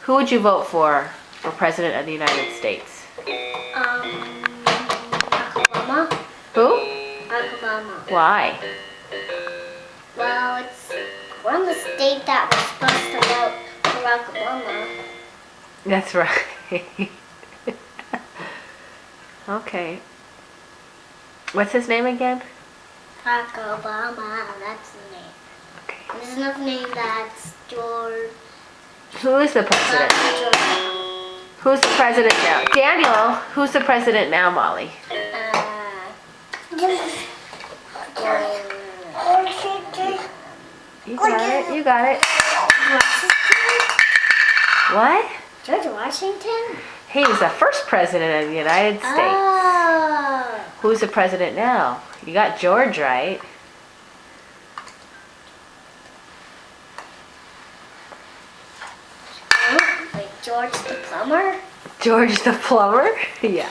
Who would you vote for President of the United States? Obama. Who? Obama. Why? Well, it's from the state that was supposed to vote Barack Obama. That's right. Okay. What's his name again? Barack Obama, that's the name. Okay. There's another name that's George. Who is the president? George. Who's the president now? Daniel, who's the president now, Molly? You got it. You got it. What? George Washington? He was the first president of the United States. Oh. Who's the president now? You got George right. Wait, George the Plumber? George the Plumber? Yeah.